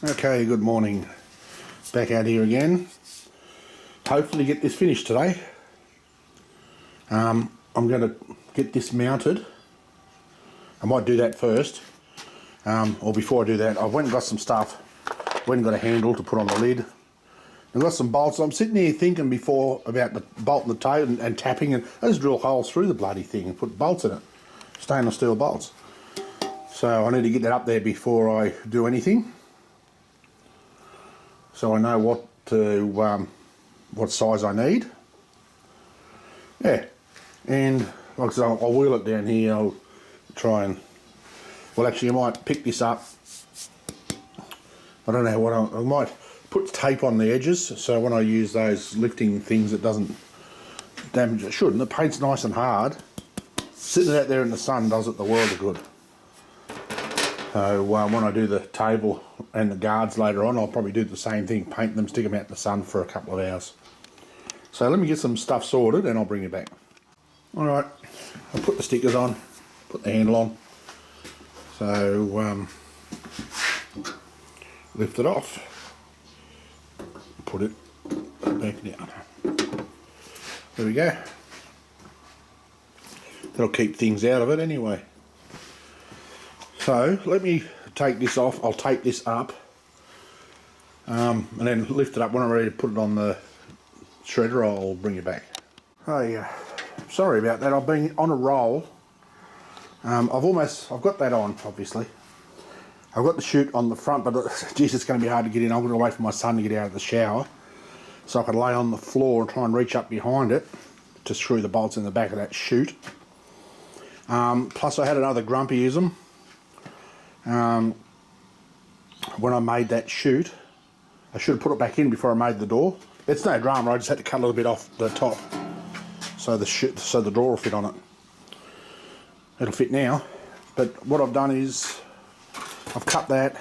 Okay, good morning. Back out here again. Hopefully get this finished today. I'm going to get this mounted. I might do that first. Or before I do that, I went and got some stuff. Went and got a handle to put on the lid. I've got some bolts. I'm sitting here thinking before about the bolt and the toe and tapping, and I just drill holes through the bloody thing and put bolts in it. Stainless steel bolts. So I need to get that up there before I do anything. So I know what size I need. Yeah, and like I said, I'll wheel it down here. I'll try and, well, actually I might pick this up. I don't know what I might put tape on the edges, so when I use those lifting things it doesn't damage it. Shouldn't. The paint's nice and hard. Sitting out there in the sun does it the world of good. So when I do the table and the guards later on, I'll probably do the same thing, paint them, stick them out in the sun for a couple of hours. So let me get some stuff sorted and I'll bring you back. Alright, I'll put the stickers on, put the handle on. So lift it off, put it back down. There we go. That'll keep things out of it anyway. So let me take this off. I'll tape this up and then lift it up. When I'm ready to put it on the shredder, I'll bring you back. Oh yeah, sorry about that. I've been on a roll. I've got that on, obviously. I've got the chute on the front, but geez, it's going to be hard to get in. I'm going to wait for my son to get out of the shower so I can lay on the floor and try and reach up behind it to screw the bolts in the back of that chute. Plus I had another grumpyism. When I made that chute, I should have put it back in before I made the door. It's no drama, I just had to cut a little bit off the top so the door will fit on it. It'll fit now, but what I've done is I've cut that,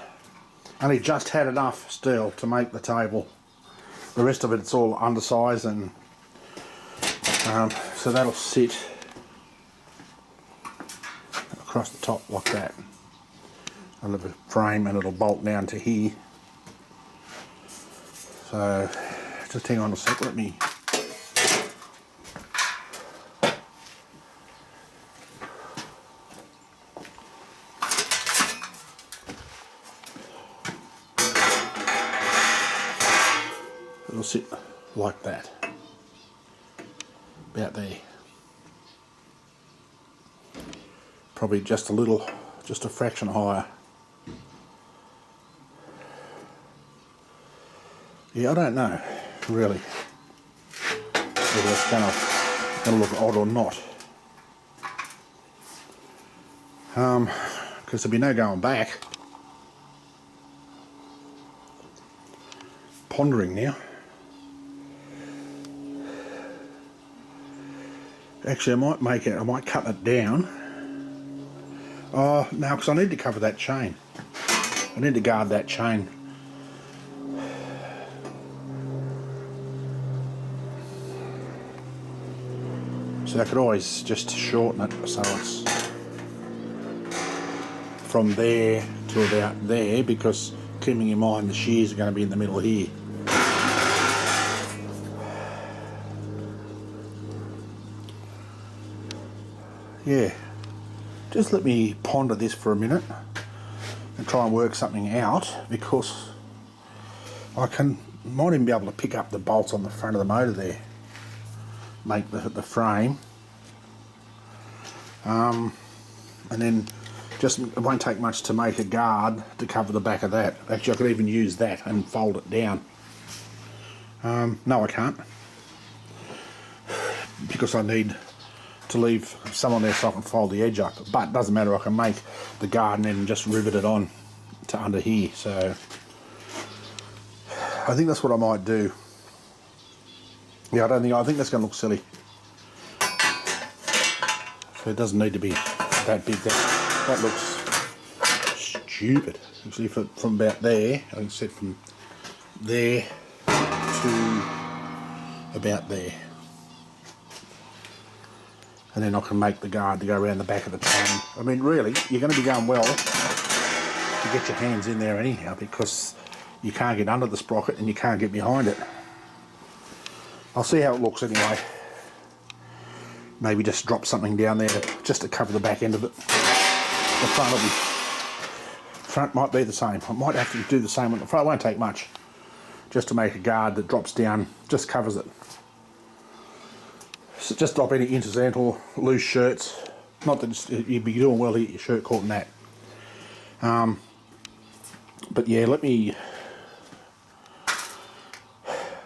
only just had enough steel to make the table. The rest of it's all undersized, and so that'll sit across the top like that. I'll have a frame and it'll bolt down to here. So just hang on a sec, let me it'll sit like that, about there. Probably just a fraction higher. Yeah, I don't know, really, whether it's gonna look odd or not. Because there'll be no going back. Pondering now. Actually, I might cut it down. Oh, no, because I need to cover that chain. I need to guard that chain. So I could always just shorten it so it's from there to about there, because keeping in mind the shears are going to be in the middle here. Yeah, just let me ponder this for a minute and try and work something out, because might even be able to pick up the bolts on the front of the motor there, make the frame, and then it won't take much to make a guard to cover the back of that. Actually, I could even use that and fold it down. No, I can't, because I need to leave some on there so I can fold the edge up, but it doesn't matter, I can make the guard and then just rivet it on to under here. So I think that's what I might do. Yeah, I think that's going to look silly. So it doesn't need to be that big. That looks stupid. Actually, from about there, I can set from there to about there. And then I can make the guard to go around the back of the chain. I mean, really, you're going to be going well to get your hands in there anyhow, because you can't get under the sprocket and you can't get behind it. I'll see how it looks anyway. Maybe just drop something down there just to cover the back end of it. The front might be the same. I might have to do the same on the front. It won't take much. Just to make a guard that drops down, just covers it. So just drop any incidental loose shirts. Not that you'd be doing well to get your shirt caught in that. But yeah, let me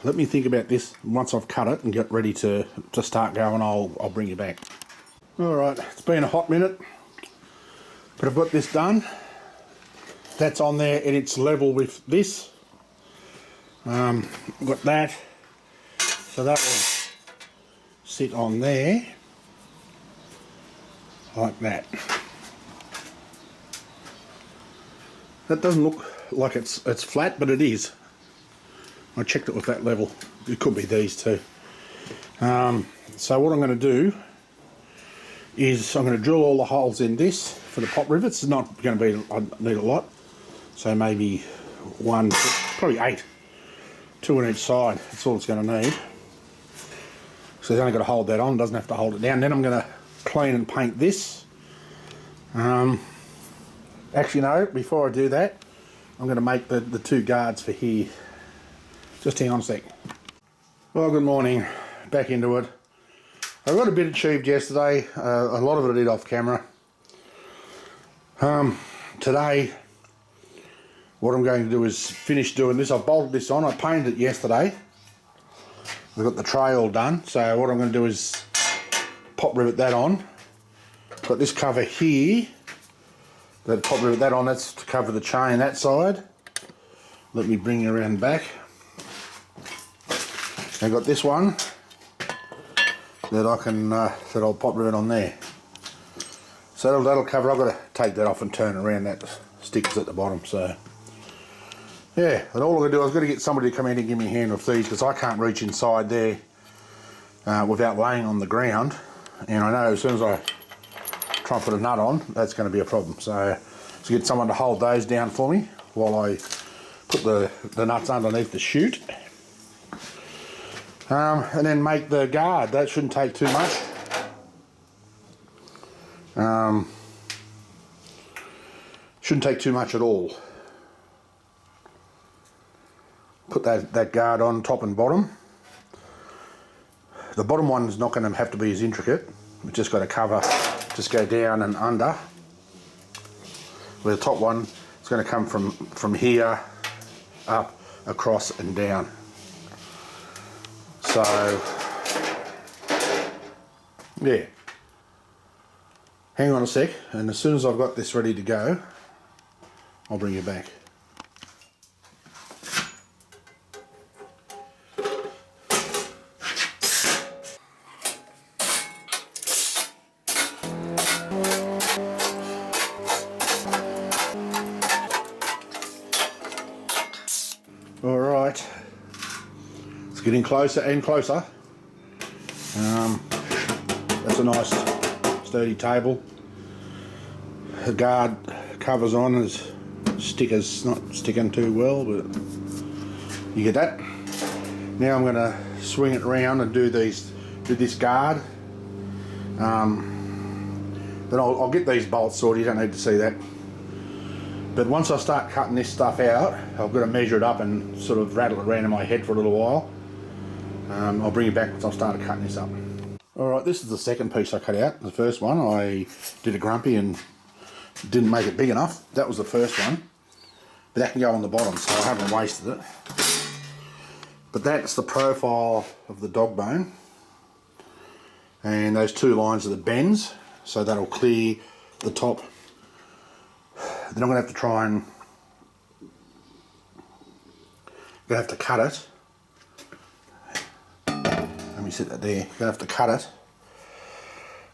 think about this. Once I've cut it and get ready to start going, I'll bring you back. Alright, it's been a hot minute, but I've got this done. That's on there and it's level with this. I've got that, so that will sit on there like that. That doesn't look like it's flat, but it is. I checked it with that level. It could be these two. So what I'm going to do is I'm going to drill all the holes in this for the pop rivets. It's not going to be, I need a lot. So maybe one, probably 8. 2 on each side. That's all it's going to need. So it's only got to hold that on. Doesn't have to hold it down. Then I'm going to clean and paint this. Actually no, before I do that, I'm going to make the 2 guards for here. Just hang on a sec. Well, good morning. Back into it. I got a bit achieved yesterday. A lot of it I did off camera. Today, what I'm going to do is finish doing this. I've bolted this on. I painted it yesterday. We've got the tray all done. So what I'm going to do is pop rivet that on. Got this cover here. That pop rivet that on. That's to cover the chain that side. Let me bring you around back. I've got this one that I can that I'll pop rivet on there. So that'll cover. I've got to take that off and turn it around. That sticks at the bottom. So yeah, and all I'm going to do, I've got to get somebody to come in and give me a hand with these because I can't reach inside there without laying on the ground. And I know as soon as I try and put a nut on, that's going to be a problem. So get someone to hold those down for me while I put the nuts underneath the chute. And then make the guard. That shouldn't take too much. Shouldn't take too much at all. Put that guard on top and bottom. The bottom one is not going to have to be as intricate. We've just got to cover, just go down and under. Where the top one is going to come from here, up, across and down. So, yeah. Hang on a sec, and as soon as I've got this ready to go, I'll bring you back. Alright, it's getting closer and closer. That's a nice sturdy table. The guard covers on as stickers not sticking too well, but you get that. Now I'm going to swing it around and do this guard. Then I'll get these bolts sorted, you don't need to see that. But once I start cutting this stuff out, I've got to measure it up and sort of rattle it around in my head for a little while. I'll bring you back once I've started cutting this up. Alright, this is the second piece I cut out. The first one, I did a grumpy and didn't make it big enough. That was the first one. But that can go on the bottom, so I haven't wasted it. But that's the profile of the dog bone. And those 2 lines are the bends, so that'll clear the top. Then I'm going to have to try and cut it. Let me set that there. I'm going to have to cut it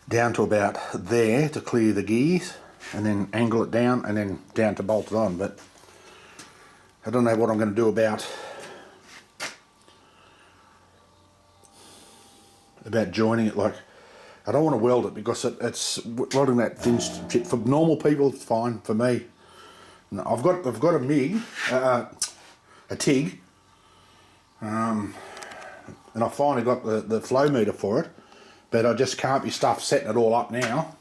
down to about there to clear the gears, and then angle it down and then down to bolt it on. But I don't know what I'm going to do about joining it. Like, I don't want to weld it because it's welding that thin shit. For normal people, it's fine. For me, no, I've got a MIG. a TIG. And I finally got the flow meter for it, but I just can't be stuffed setting it all up now.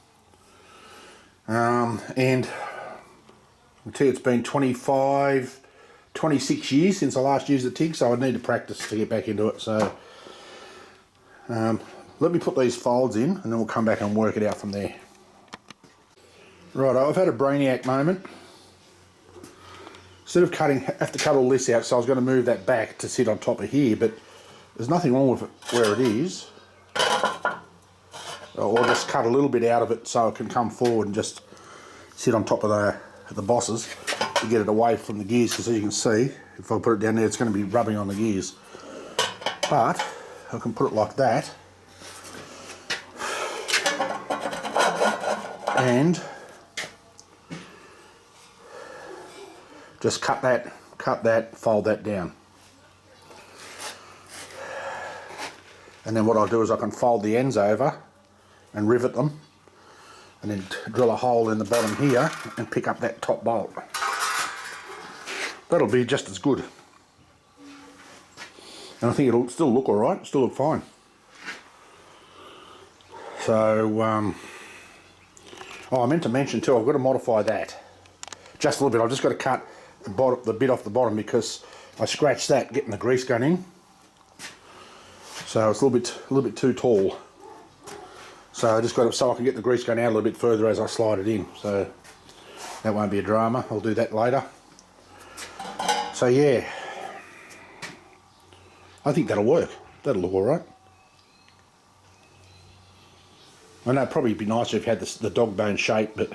And I tell you, it's been 26 years since I last used the TIG, so I need to practice to get back into it. So let me put these folds in and then we'll come back and work it out from there. Right, I've had a brainiac moment. Instead of cutting, have to cut all this out, so I was going to move that back to sit on top of here, but there's nothing wrong with it where it is. Or just cut a little bit out of it so it can come forward and just sit on top of the bosses to get it away from the gears, because as you can see, if I put it down there, it's going to be rubbing on the gears. But I can put it like that, and just cut that, fold that down. And then what I'll do is I can fold the ends over and rivet them, and then drill a hole in the bottom here and pick up that top bolt. That'll be just as good. And I think it'll still look alright, still look fine. So, oh, I meant to mention too, I've got to modify that just a little bit. I've just got to cut the bit off the bottom because I scratched that getting the grease gun in. So it's a little bit too tall. So I just got to, so I can get the grease gun out a little bit further as I slide it in. So that won't be a drama. I'll do that later. So yeah, I think that'll work. That'll look alright. I know it'd probably be nicer if you had the dog bone shape, but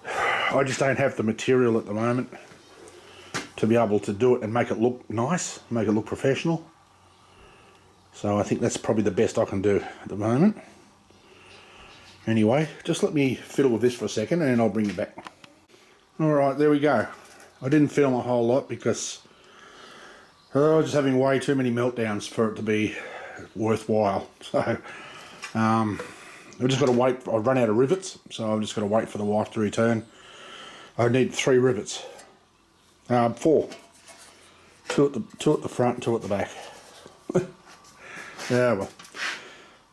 I just don't have the material at the moment to be able to do it and make it look nice, make it look professional. So I think that's probably the best I can do at the moment. Anyway, just let me fiddle with this for a second and then I'll bring you back. Alright, there we go. I didn't film a whole lot because I was just having way too many meltdowns for it to be worthwhile. So I've just got to wait. I've run out of rivets, so I've just got to wait for the wife to return. I need 3 rivets. 4. 2 at the front, 2 at the back. Yeah,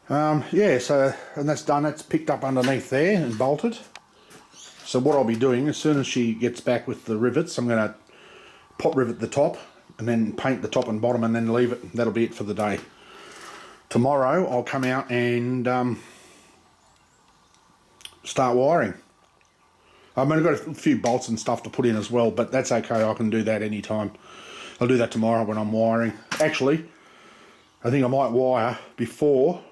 well. Yeah, so, and that's done. That's picked up underneath there and bolted. So what I'll be doing, as soon as she gets back with the rivets, I'm going to pop rivet the top and then paint the top and bottom and then leave it. That'll be it for the day. Tomorrow I'll come out and start wiring. I mean, I've got a few bolts and stuff to put in as well, but that's okay. I can do that anytime. I'll do that tomorrow when I'm wiring. Actually, I think I might wire before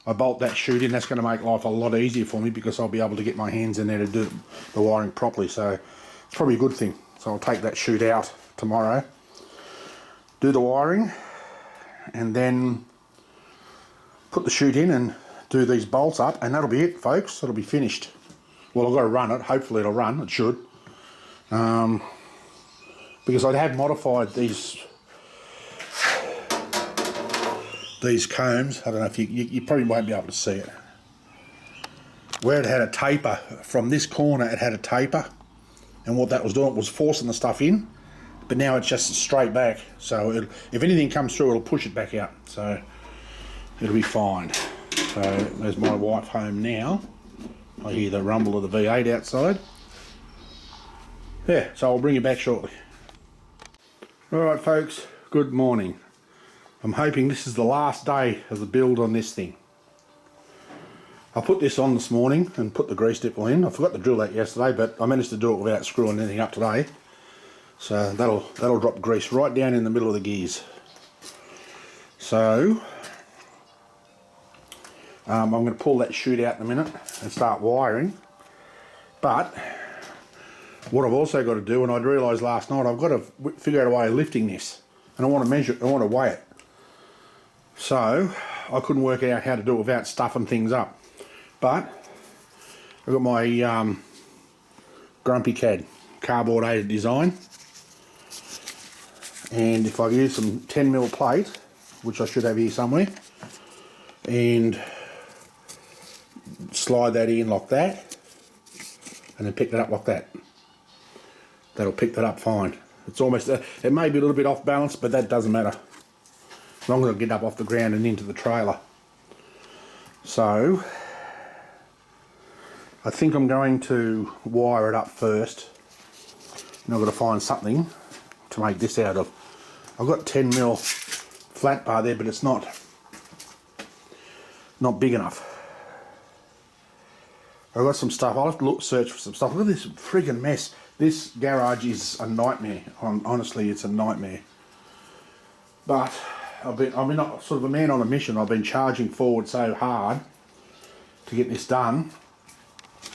I bolt that chute in. That's going to make life a lot easier for me because I'll be able to get my hands in there to do the wiring properly. So it's probably a good thing. So I'll take that chute out tomorrow, do the wiring, and then put the chute in and do these bolts up, and that'll be it, folks. That'll be finished. Well, I've got to run it. Hopefully it'll run. It should. Because I have modified these combs. I don't know if you probably won't be able to see it. Where it had a taper, from this corner it had a taper, and what that was doing was forcing the stuff in, but now it's just straight back. So if anything comes through, it'll push it back out. So it'll be fine. So there's my wife home now. I hear the rumble of the V8 outside. Yeah, so I'll bring you back shortly. Alright folks, good morning. I'm hoping this is the last day of the build on this thing. I put this on this morning and put the grease nipple in. I forgot to drill that yesterday, but I managed to do it without screwing anything up today. So that'll drop grease right down in the middle of the gears. So I'm going to pull that chute out in a minute and start wiring. But what I've also got to do, and I'd realised last night, I've got to figure out a way of lifting this. And I want to measure it, I want to weigh it. So I couldn't work out how to do it without stuffing things up. But I've got my Grumpy CAD cardboard aided design. And if I use some 10mm plate, which I should have here somewhere, and slide that in like that, and then pick that up like that. That'll pick that up fine. It's almost, it may be a little bit off balance, but that doesn't matter. As long as I get up off the ground and into the trailer. So, I think I'm going to wire it up first. And I've got to find something to make this out of. I've got 10mm flat bar there, but it's not big enough. I've got some stuff. I'll have to search for some stuff. Look at this friggin' mess. This garage is a nightmare. Honestly, it's a nightmare. But I've been sort of a man on a mission. I've been charging forward so hard to get this done.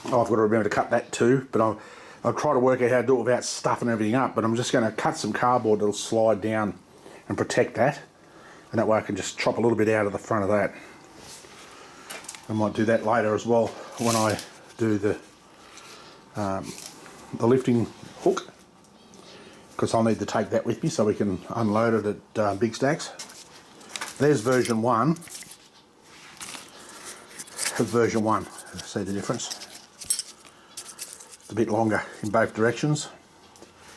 Oh, I've got to remember to cut that too. But I'll try to work out how to do it without stuffing everything up. But I'm just going to cut some cardboard that'll slide down and protect that. And that way I can just chop a little bit out of the front of that. I might do that later as well when I do the lifting hook, because I'll need to take that with me so we can unload it at Big Stacks. There's version 1. There's version 1. See the difference? It's a bit longer in both directions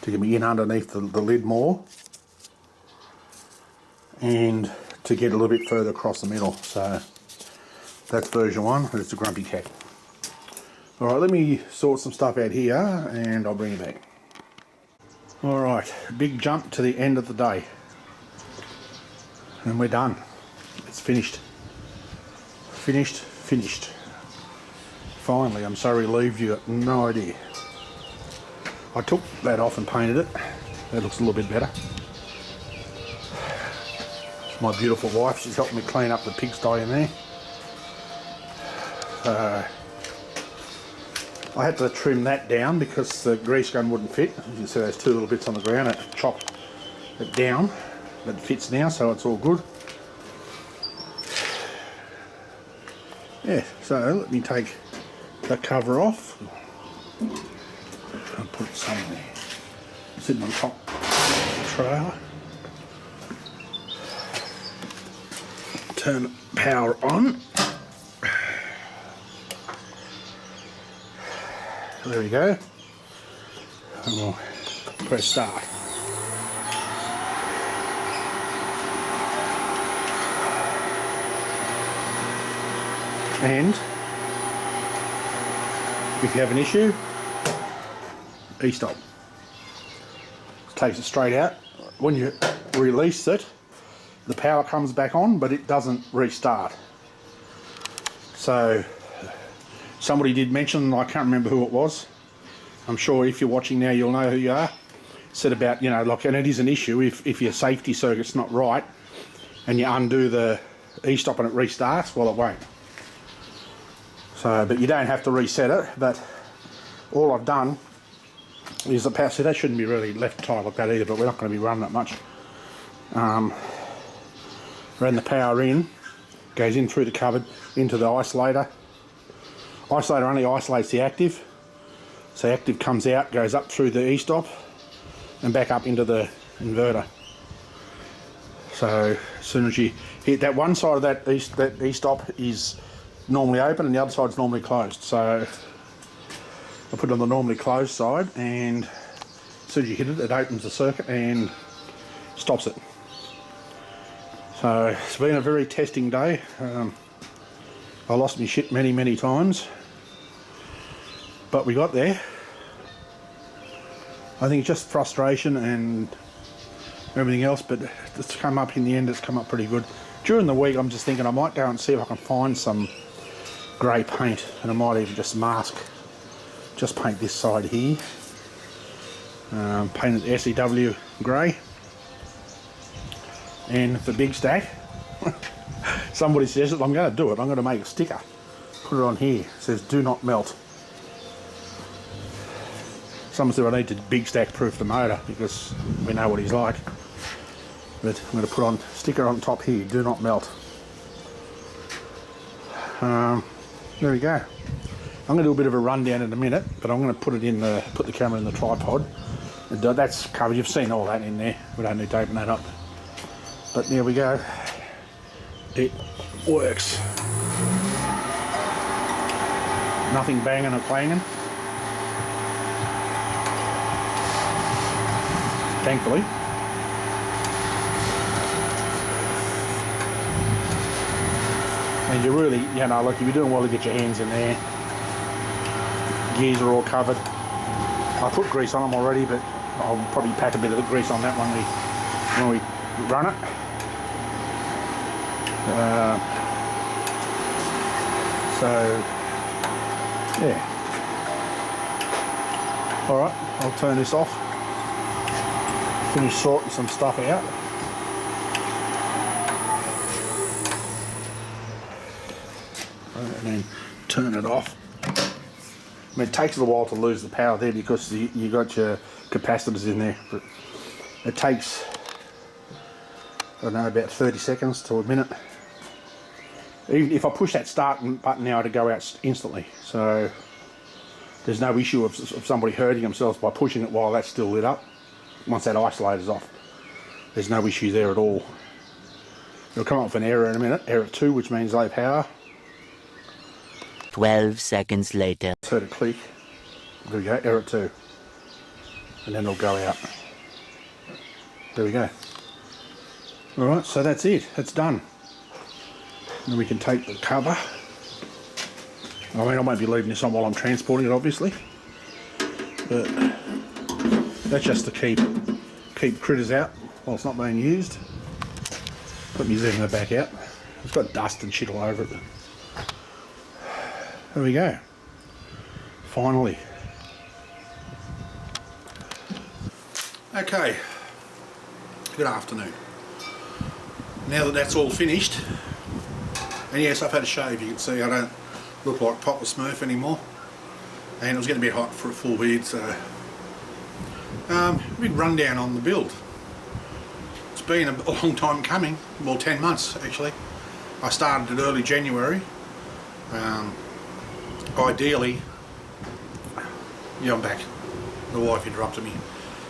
to get me in underneath the lid more, and to get a little bit further across the middle. So that's version 1. It's a grumpy cat. Alright, let me sort some stuff out here and I'll bring you back. Alright, big jump to the end of the day. And we're done. It's finished. Finished. Finally, I'm so relieved you got no idea. I took that off and painted it. That looks a little bit better. My beautiful wife, she's helping me clean up the pigsty in there. I had to trim that down because the grease gun wouldn't fit. You can see those two little bits on the ground. I chopped it down, but it fits now, so it's all good. Yeah, so let me take the cover off. I'll put some there, sitting on top of the trailer. Turn the power on. There we go. And we'll press start. And if you have an issue, e-stop. Takes it straight out. When you release it, the power comes back on, but it doesn't restart. So somebody did mention, I can't remember who it was. I'm sure if you're watching now, you'll know who you are. Said about, you know, like, and it is an issue if your safety circuit's not right and you undo the e-stop and it restarts, well, it won't. So, but you don't have to reset it, but all I've done is the power. See, that shouldn't be really left tight like that either, but we're not going to be running that much. Ran the power in, goes in through the cupboard into the isolator. Isolator only isolates the active, so active comes out, goes up through the e-stop and back up into the inverter. So as soon as you hit that one side of that e-stop is normally open and the other side's normally closed. So I put it on the normally closed side, and as soon as you hit it, it opens the circuit and stops it. So it's been a very testing day. I lost my shit many times, but we got there. I think just frustration and everything else, but it's come up in the end. It's come up pretty good. During the week, I'm just thinking I might go and see if I can find some grey paint, and I might even just paint this side here. Paint it SEW grey. And the Big Stack, somebody says it, I'm going to do it. I'm going to make a sticker, put it on here. It says "Do not melt." Someone said I need to Big Stack proof the motor because we know what he's like. But I'm going to put on sticker on top here, "Do not melt." There we go. I'm going to do a bit of a rundown in a minute, but I'm going to put the camera in the tripod. That's covered. You've seen all that in there. We don't need to open that up. But there we go. It works. Nothing banging or clanging. thankfully. And you really, you know, like if you're doing well to get your hands in there. Gears are all covered. I put grease on them already, but I'll probably pack a bit of the grease on that when we run it. So yeah. All right, I'll turn this off. Finish sorting some stuff out. And then turn it off. I mean, it takes a while to lose the power there because you got your capacitors in there, but it takes, I don't know, about 30 seconds to a minute. Even if I push that start button now, to go out instantly. So there's no issue of somebody hurting themselves by pushing it while that's still lit up. Once that isolator's off, there's no issue there at all. It'll come up with an error in a minute, error 2, which means low power. 12 seconds later. Heard it click. There we go, error 2. And then it'll go out. There we go. Alright, so that's it. That's done. Then we can take the cover. I mean, I won't be leaving this on while I'm transporting it, obviously. But that's just to keep critters out while it's not being used. Put my Zimmer back out. It's got dust and shit all over it. There we go. Finally. Okay. Good afternoon. Now that that's all finished, and yes, I've had a shave. You can see I don't look like Papa Smurf anymore. And it was getting a bit hot for a full beard, so big rundown on the build. It's been a long time coming. Well, 10 months actually. I started it early January. Ideally, yeah, I'm back. The wife interrupted me.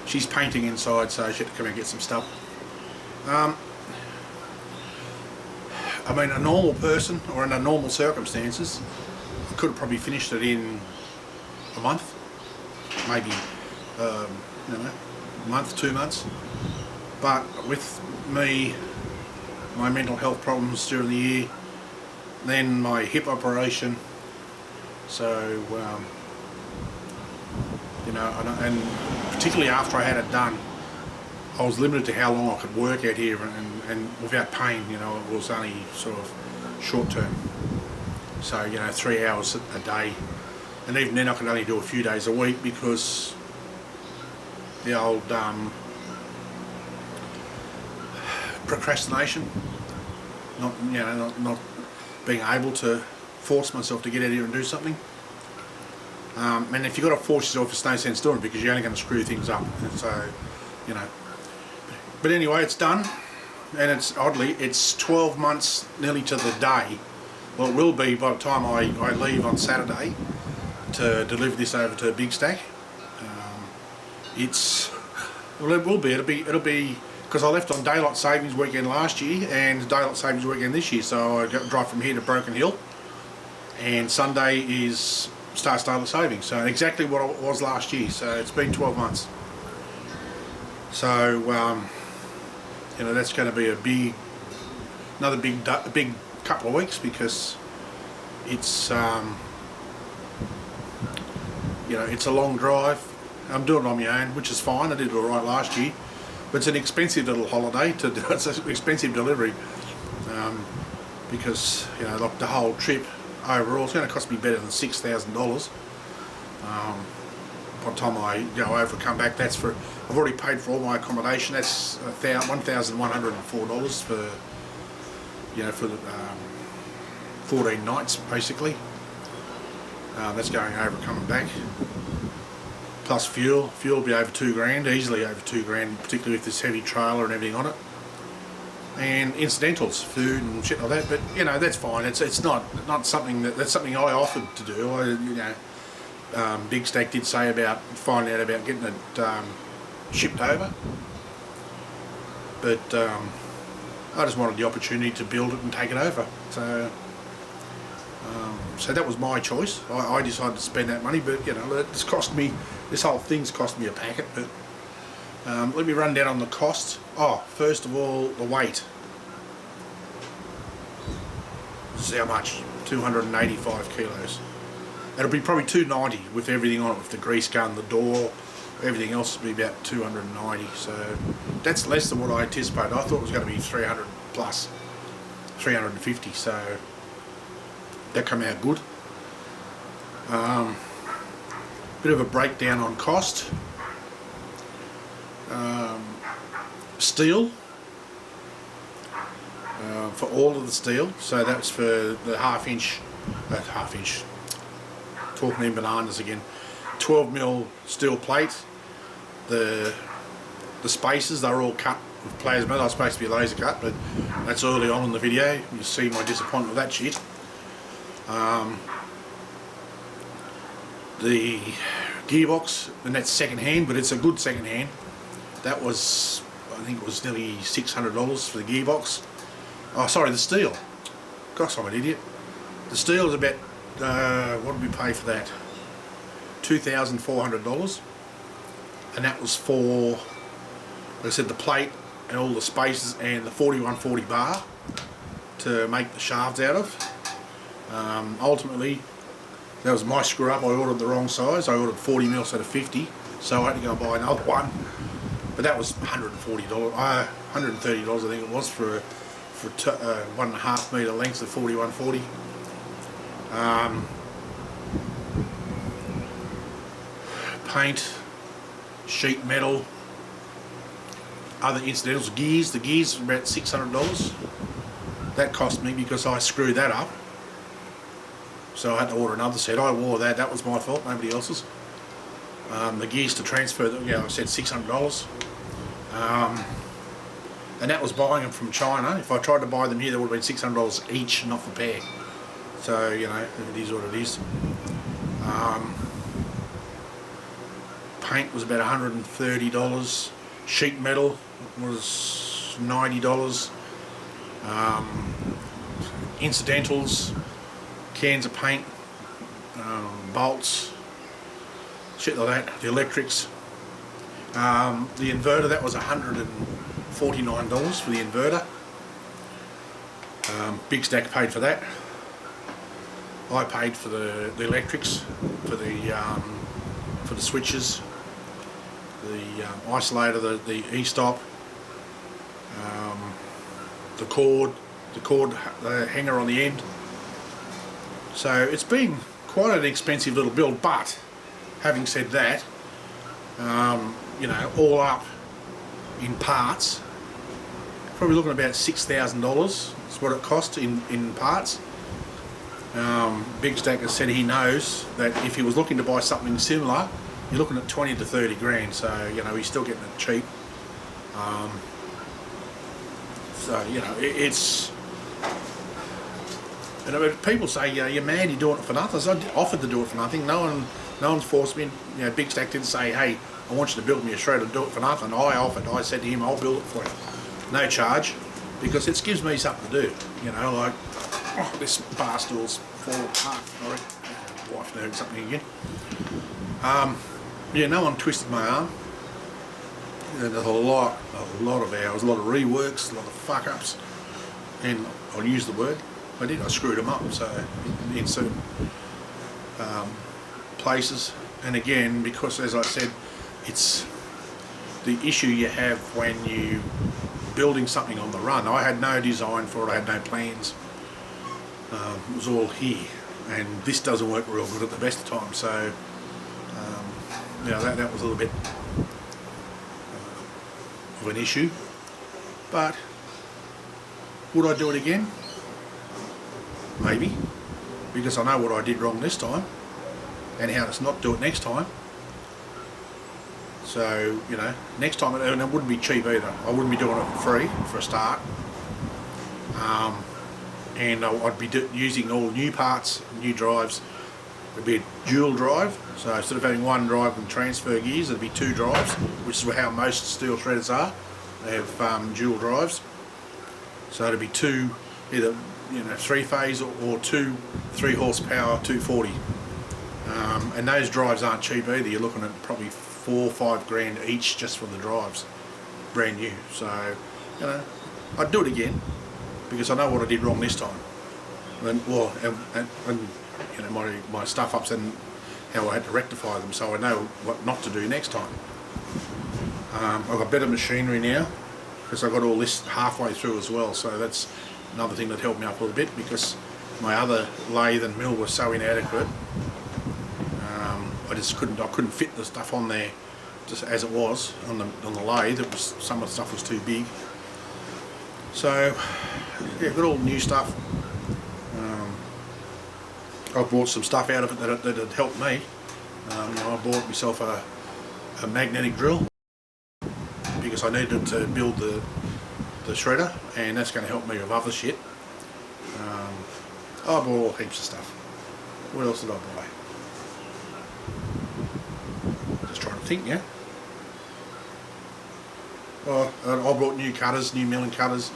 She's painting inside, so she had to come and get some stuff. I mean, a normal person, or under normal circumstances, could have probably finished it in a month, maybe, I don't know, a month, 2 months. But with me, my mental health problems during the year, then my hip operation, so you know, and particularly after I had it done, I was limited to how long I could work out here, and without pain. You know, it was only sort of short term. So, you know, 3 hours a day, and even then I could only do a few days a week because the old procrastination, not being able to force myself to get out here and do something. And if you've got to force yourself, it's no sense doing it because you're only going to screw things up. And so, you know. But anyway, it's done, and it's oddly, it's 12 months nearly to the day. Well, it will be by the time I leave on Saturday to deliver this over to Big Stack. Well, it will be. It'll be because I left on daylight savings weekend last year and daylight savings weekend this year. So I drive from here to Broken Hill, and Sunday is starts daylight savings. So exactly what it was last year. So it's been 12 months. So you know, that's going to be another big couple of weeks because it's you know, it's a long drive. I'm doing it on my own, which is fine. I did it all right last year, but it's an expensive little holiday to do. It's an expensive delivery because, you know, like the whole trip overall is going to cost me better than $6,000. By the time I go over and come back, that's for, I've already paid for all my accommodation. That's $1,104 for, you know, for the 14 nights basically. That's going over and coming back. Plus fuel will be over $2,000, easily over $2,000, particularly with this heavy trailer and everything on it. And incidentals, food and shit like that. But you know, that's fine. It's not something that's something I offered to do. You know, Big Stack did say about finding out about getting it shipped over, but I just wanted the opportunity to build it and take it over. So so that was my choice. I decided to spend that money, but you know, it's cost me. This whole thing's cost me a packet, but Let me run down on the cost. Oh, first of all, the weight. This is how much? 285 kilos. It'll be probably 290 with everything on it, with the grease gun, the door, everything else will be about 290. So that's less than what I anticipated. I thought it was going to be 300 plus, 350. So that came out good. Bit of a breakdown on cost. Steel, for all of the steel, so that's for the half inch, talking in bananas again, 12mm steel plate. The spaces, they're all cut with plasma. They're supposed to be laser cut, but that's early on in the video. You see my disappointment with that shit. The gearbox, and that's second hand, but it's a good second hand. That was, I think it was nearly $600 for the gearbox. Oh, sorry, the steel. Gosh, I'm an idiot. The steel is about, what did we pay for that? $2,400. And that was for, like I said, the plate and all the spaces and the 4140 bar to make the shafts out of. Ultimately, that was my screw up. I ordered the wrong size. I ordered 40mm instead of 50, so I had to go and buy another one. But that was $140, $130 I think it was for 1.5 metre lengths of 4140. Paint, sheet metal, other incidentals, gears. The gears were about $600. That cost me because I screwed that up. So I had to order another set. I wore that. That was my fault, nobody else's. The gears to transfer, I said $600. And that was buying them from China. If I tried to buy them here, they would have been $600 each, not the pair. So, you know, it is what it is. Paint was about $130. Sheet metal was $90. Incidentals, cans of paint, bolts, shit like that, the electrics. The inverter, that was $149 for the inverter. Big Stack paid for that. I paid for the electrics, for the switches, the isolator, the e-stop, the cord, the hanger on the end. So it's been quite an expensive little build, but having said that, you know, all up in parts, probably looking at about $6,000 is what it cost in parts. Big Stack has said he knows that if he was looking to buy something similar, you're looking at 20 to 30 grand, so you know he's still getting it cheap. So you know it's, you know, people say, you're mad, you're doing it for nothing. So I offered to do it for nothing. No one's forced me. You know, Big Stack didn't say, hey, I want you to build me a shredder and do it for nothing. I offered. I said to him, I'll build it for you, no charge, because it gives me something to do. You know, like, oh, this bar stool's falling apart. Sorry, my wife heard something again. Yeah, no one twisted my arm. There's a lot of hours, a lot of reworks, a lot of fuck ups, and I'll use the word. I screwed them up, so in certain places. And again, because as I said, it's the issue you have when you building something on the run. I had no design for it, I had no plans. It was all here, and this doesn't work real good at the best of times. So you know, that was a little bit of an issue. But would I do it again? Maybe, because I know what I did wrong this time and how to not do it next time. So, you know, next time, and it wouldn't be cheap either. I wouldn't be doing it for free for a start. And I'd be using all new parts, new drives. It'd be a dual drive, so instead of having one drive and transfer gears, it'd be two drives, which is how most steel shredders are. They have dual drives. So it'd be two, either, you know, 3-phase or 3 horsepower 240. And those drives aren't cheap either. You're looking at probably 4 or 5 grand each just for the drives, brand new. So, you know, I'd do it again because I know what I did wrong this time, and you know, my stuff ups and how I had to rectify them, so I know what not to do next time. I've got better machinery now because I got all this halfway through as well, so that's another thing that helped me out a little bit, because my other lathe and mill was so inadequate. I couldn't fit the stuff on there just as it was on the lathe. It was, some of the stuff was too big. So yeah, got all new stuff. I bought some stuff out of it that had helped me. I bought myself a magnetic drill because I needed to build the shredder, and that's going to help me with other shit. I bought all heaps of stuff. What else did I buy? Just trying to think, yeah. Oh, I bought new cutters, new milling cutters,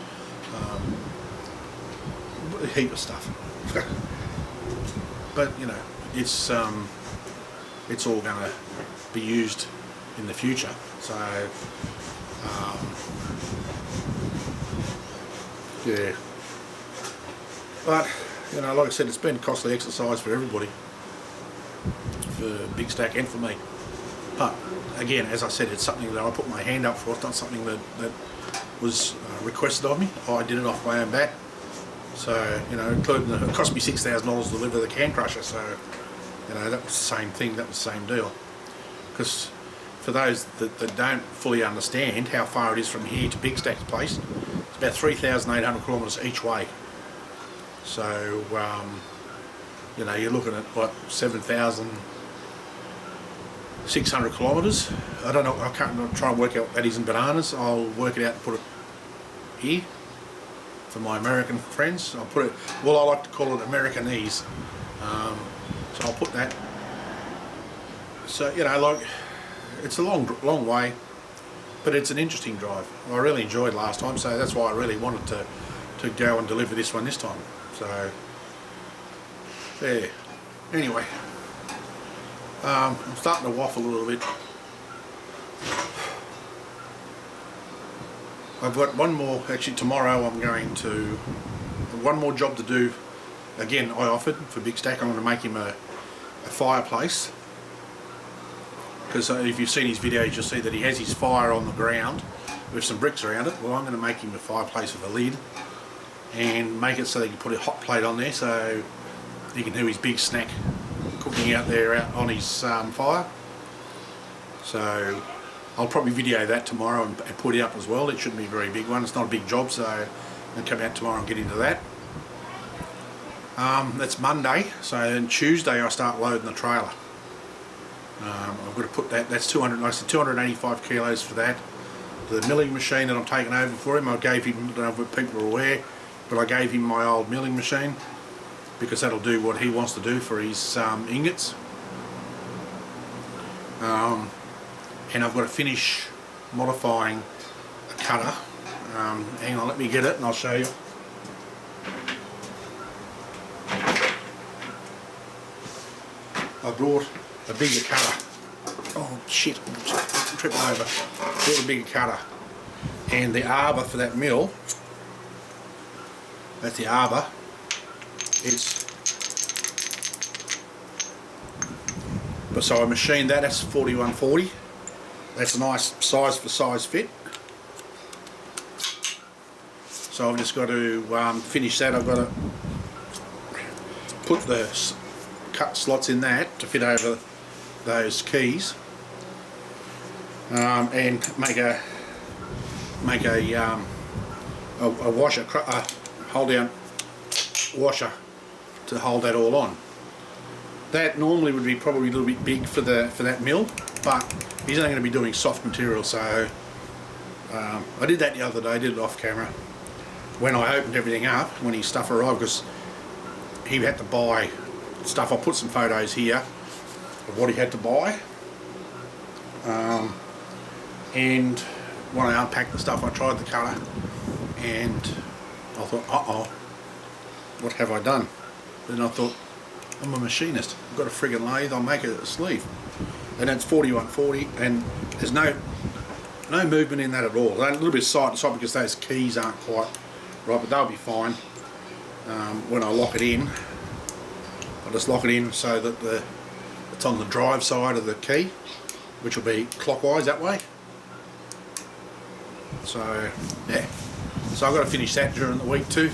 a heap of stuff. But you know, it's all going to be used in the future. So yeah. But you know, like I said, it's been a costly exercise for everybody, for Big Stack and for me. But again, as I said, it's something that I put my hand up for. It's not something that was requested of me. I did it off my own bat. So, you know, including it cost me $6,000 to deliver the can crusher. So, you know, that was the same thing. That was the same deal. Because for those that don't fully understand how far it is from here to Big Stack's place, it's about 3,800 kilometres each way. So, you know, you're looking at what, 7,600 kilometres. I don't know. I can't try and work out what that is in bananas. I'll work it out and put it here. For my American friends, I'll put it, well, I like to call it Americanese, so I'll put that. So, you know, like, it's a long way, but it's an interesting drive. I really enjoyed last time, so that's why I really wanted to go and deliver this one this time. So, yeah. Anyway, I'm starting to waffle a little bit. I've got one more, actually tomorrow I'm going to, one more job to do. Again, I offered for Big Stack. I'm going to make him a fireplace, because if you've seen his videos you'll see that he has his fire on the ground with some bricks around it. Well, I'm going to make him a fireplace with a lid and make it so they can put a hot plate on there so he can do his big snack cooking out there out on his fire. So I'll probably video that tomorrow and put it up as well. It shouldn't be a very big one. It's not a big job, so I'll come out tomorrow and get into that. That's Monday, so then Tuesday I start loading the trailer. I've got to put that, that's 285 kilos for that. The milling machine that I'm taking over for him, I gave him, I don't know if people are aware, but I gave him my old milling machine because that'll do what he wants to do for his ingots. And I've got to finish modifying a cutter. Hang on, let me get it and I'll show you. I brought a bigger cutter. Oh shit, I'm tripping over. Brought a bigger cutter. And the arbor for that mill, that's the arbor, so I machined that, that's 4140. That's a nice size for size fit. So I've just got to finish that. I've got to put the cut slots in that to fit over those keys, and make a washer, hold down washer to hold that all on. That normally would be probably a little bit big for that mill, but he's only going to be doing soft material, so I did that the other day. I did it off camera when I opened everything up when his stuff arrived, because he had to buy stuff. I'll put some photos here of what he had to buy, and when I unpacked the stuff I tried the cutter and I thought, uh-oh, what have I done? Then I thought, I'm a machinist, I've got a friggin' lathe, I'll make it a sleeve. and it's 4140, and there's no movement in that at all. A little bit side to side because those keys aren't quite right, but they'll be fine. When I lock it in, I'll just lock it in so that it's on the drive side of the key, which will be clockwise that way. So yeah, so I've got to finish that during the week too.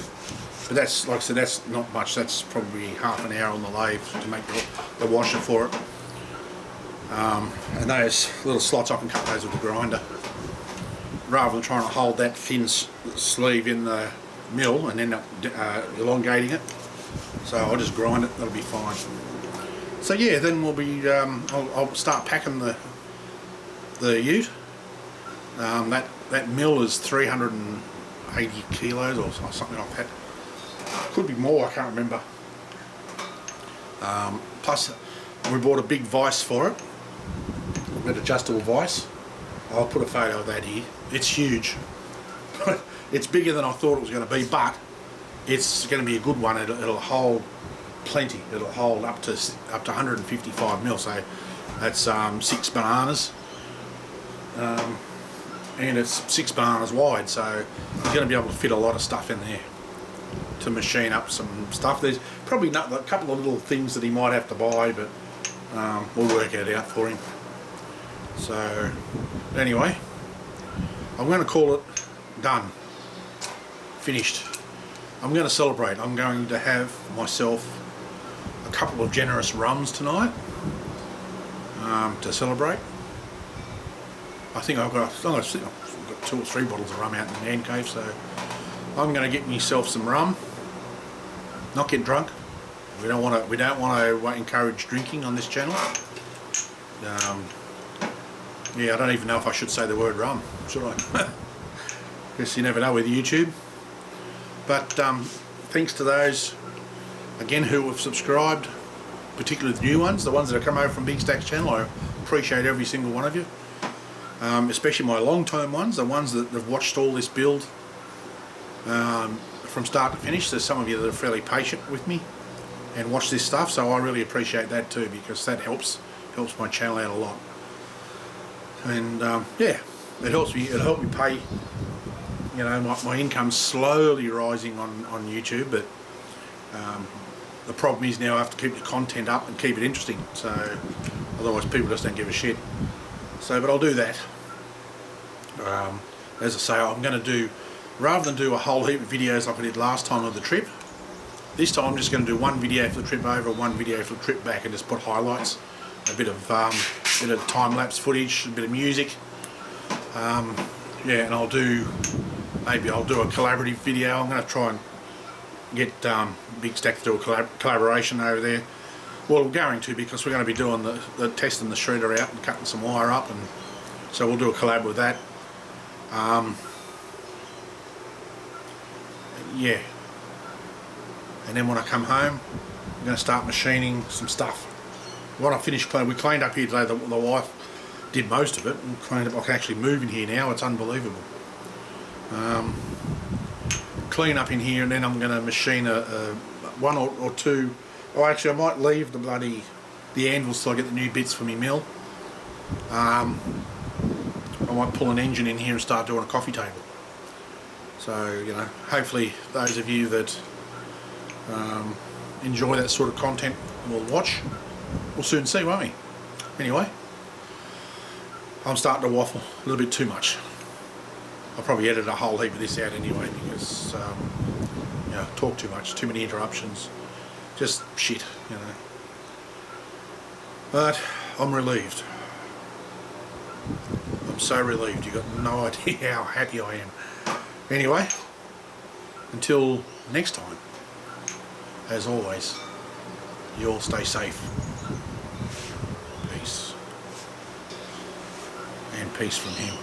But that's, like I said, that's not much. That's probably half an hour on the lathe to make the washer for it. And those little slots, I can cut those with the grinder, rather than trying to hold that thin sleeve in the mill and end up elongating it. So I'll just grind it, that'll be fine. So yeah, then we'll be, I'll start packing the ute. That mill is 380 kilos or something like that. Could be more, I can't remember. Plus we bought a big vise for it, an adjustable vise. I'll put a photo of that here. It's huge. It's bigger than I thought it was going to be, but it's going to be a good one. It'll hold plenty. It'll hold up to 155 mil. So that's 6 bananas, and it's 6 bananas wide. So you're going to be able to fit a lot of stuff in there to machine up some stuff. There's probably a couple of little things that he might have to buy, but we'll work it out for him. So anyway, I'm going to call it done, finished. I'm going to celebrate. I'm going to have myself a couple of generous rums tonight to celebrate. I think I've got 2 or 3 bottles of rum out in the man cave, so I'm going to get myself some rum. Not get drunk. We don't want to encourage drinking on this channel. Yeah, I don't even know if I should say the word rum, should I? Guess you never know with YouTube. But thanks to those again who have subscribed, particularly the new ones, the ones that have come over from Big Stack's channel. I appreciate every single one of you, especially my long-term ones, the ones that have watched all this build from start to finish. There's some of you that are fairly patient with me and watch this stuff, so I really appreciate that too, because that helps my channel out a lot. And yeah, it helps me. It'll help me pay. You know, my income's slowly rising on YouTube, but the problem is now I have to keep the content up and keep it interesting. So otherwise, people just don't give a shit. So, but I'll do that. As I say, I'm going to do, rather than do a whole heap of videos like I did last time of the trip, this time I'm just going to do one video for the trip over, one video for the trip back, and just put highlights, a bit of time-lapse footage, a bit of music. Yeah, and maybe I'll do a collaborative video. I'm going to try and get Big Stack to do a collaboration over there. Well, we're going to, because we're going to be doing the testing the shredder out and cutting some wire up, and so we'll do a collab with that. Yeah, and then when I come home, I'm going to start machining some stuff. When I finish cleaning, we cleaned up here today. The wife did most of it and cleaned up. I can actually move in here now. It's unbelievable. Clean up in here, and then I'm going to machine a 1 or 2. Oh, actually, I might leave the anvils till I get the new bits for my mill. I might pull an engine in here and start doing a coffee table. So, you know, hopefully those of you that enjoy that sort of content will watch. We'll soon see, won't we? Anyway, I'm starting to waffle a little bit too much. I'll probably edit a whole heap of this out anyway, because you know, talk too much, too many interruptions, just shit, you know. But I'm relieved. I'm so relieved. You've got no idea how happy I am. Anyway, until next time, as always, you all stay safe. Peace. And peace from him.